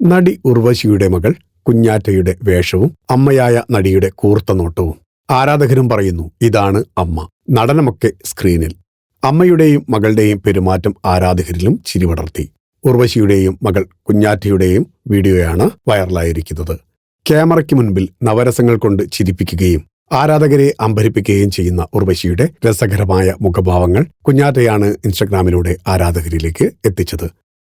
നടി ഉർവശിയുടെ മകൾ കുഞ്ഞാറ്റയുടെ വേഷവും അമ്മയായ നടിയുടെ കൂർത്ത നോട്ടവും. ആരാധകരും പറയുന്നു, ഇതാണ് അമ്മ. നടനമൊക്കെ സ്ക്രീനിൽ. അമ്മയുടെയും മകളുടെയും പെരുമാറ്റം ആരാധകരിലും ചിരി പടർത്തി. ഉർവശിയുടെയും മകൾ കുഞ്ഞാറ്റയുടെയും വീഡിയോയാണ് വൈറലായിരിക്കുന്നത്. ക്യാമറയ്ക്ക് മുൻപിൽ നവരസങ്ങൾ കൊണ്ട് ചിരിപ്പിക്കുകയും ആരാധകരെ അമ്പരിപ്പിക്കുകയും ചെയ്യുന്ന ഉർവശിയുടെ രസകരമായ മുഖഭാവങ്ങൾ കുഞ്ഞാറ്റയാണ് ഇൻസ്റ്റഗ്രാമിലൂടെ ആരാധകരിലേക്ക് എത്തിച്ചത്.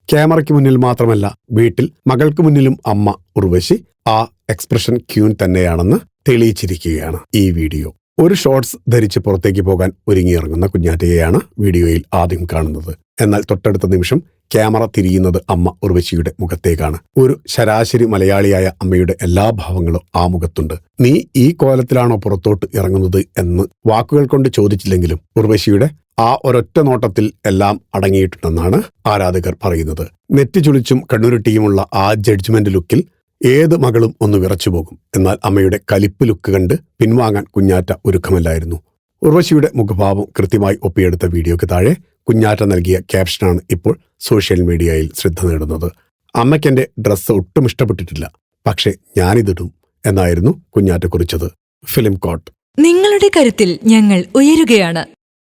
ക്യാമറയ്ക്ക് മുന്നിൽ മാത്രമല്ല, വീട്ടിൽ മകൾക്ക് മുന്നിലും അമ്മ ഉർവശി ആ എക്സ്പ്രഷൻ ക്യൂൻ തന്നെയാണെന്ന് തെളിയിച്ചിരിക്കുകയാണ് ഈ വീഡിയോ. ഒരു ഷോർട്സ് ധരിച്ച് പുറത്തേക്ക് പോകാൻ ഒരുങ്ങിയിറങ്ങുന്ന കുഞ്ഞാറ്റയെയാണ് വീഡിയോയിൽ ആദ്യം കാണുന്നത്. എന്നാൽ തൊട്ടടുത്ത നിമിഷം ക്യാമറ തിരിയുന്നത് അമ്മ ഉർവശിയുടെ മുഖത്തേക്കാണ്. ഒരു ശരാശരി മലയാളിയായ അമ്മയുടെ എല്ലാ ഭാവങ്ങളും ആ മുഖത്തുണ്ട്. നീ ഈ കോലത്തിലാണോ പുറത്തോട്ട് ഇറങ്ങുന്നത് എന്ന് വാക്കുകൾ കൊണ്ട് ചോദിച്ചില്ലെങ്കിലും ഉർവശിയുടെ ആ ഒരൊറ്റ നോട്ടത്തിൽ എല്ലാം അടങ്ങിയിട്ടുണ്ടെന്നാണ് ആരാധകർ പറയുന്നത്. നെറ്റി ചുളിച്ചും കണ്ണുരുട്ടിയുമുള്ള ആ ജഡ്ജ്മെന്റ് ലുക്കിൽ ഏത് മകളും ഒന്ന് വിറച്ചുപോകും. എന്നാൽ അമ്മയുടെ കലിപ്പ് ലുക്ക് കണ്ട് പിൻവാങ്ങാൻ കുഞ്ഞാറ്റ ഒരുക്കമല്ലായിരുന്നു. ഉർവശിയുടെ മുഖഭാവം കൃത്യമായി ഒപ്പിയെടുത്ത വീഡിയോയ്ക്ക് താഴെ കുഞ്ഞാറ്റ നൽകിയ ക്യാപ്ഷനാണ് ഇപ്പോൾ സോഷ്യൽ മീഡിയയിൽ ശ്രദ്ധ നേടുന്നത്. അമ്മയ്ക്കെന്റെ ഡ്രസ്സ് ഒട്ടും ഇഷ്ടപ്പെട്ടിട്ടില്ല, പക്ഷെ ഞാനിതിടും എന്നായിരുന്നു കുഞ്ഞാറ്റ കുറിച്ചത്. ഫിലിം കോട്ട്. നിങ്ങളുടെ കരുത്തിൽ ഞങ്ങൾ ഉയരുകയാണ്.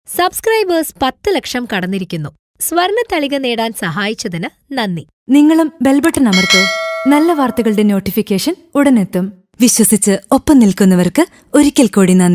സബ്സ്ക്രൈബേഴ്സ് 10 ലക്ഷം കടന്നിരിക്കുന്നു. സ്വർണ്ണ തളിക നേടാൻ സഹായിച്ചതിന് നന്ദി. നിങ്ങളും ബെൽബട്ടൺ അമർത്തോ. നല്ല വാർത്തകളുടെ നോട്ടിഫിക്കേഷൻ ഉടനെത്തും. വിശ്വസിച്ച് ഒപ്പം നിൽക്കുന്നവർക്ക് ഒരിക്കൽ കൂടി നന്ദി.